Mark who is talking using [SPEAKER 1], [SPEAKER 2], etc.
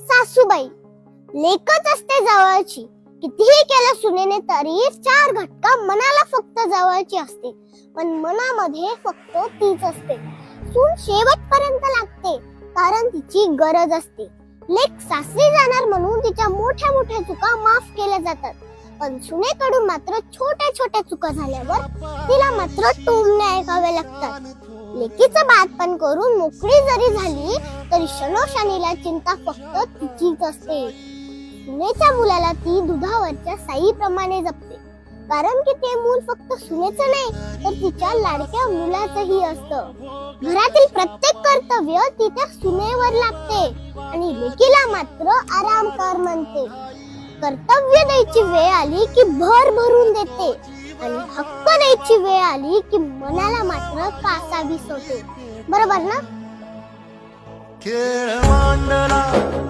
[SPEAKER 1] सासूबाई लेकच असते जवळची, कितीही केलं सुनेने तरी चार घटका मनाला फक्त जवळची असते, पण मनामध्ये फक्त तीच असते. सून शेवटपर्यंत लागते कारण तिची गरज असते. लेक सासरी जाणार म्हणून तिच्या मोठ्या मोठ्या चुका माफ केल्या जातात, पण सुनेकडून मात्र छोट्या छोट्या चुका झाल्यावर तिला मात्र टोमणे ऐकावे लागतात. लेकीचं बाळपण करून मोकळी जरी झाली तरी क्षणोक्षणीला चिंता फक्त तिचीच असते. सुनेच्या मुलाला ती दुधावरच्या साईप्रमाणे जपते, कारण की ते मूल फक्त सुनेचं नाही तर तिच्या लाडक्या मुलाचंही असतं. घरातील प्रत्येक कर्तव्य ती त्या सुनेवर लागते आणि लेकीला मात्र आराम कर म्हणते. कर्तव्य द्यायची वेळ आली की भर भरून देते आणि हक्क द्यायची वेळ आली की मनाला मात्र कासावीस होते. बरोबर ना?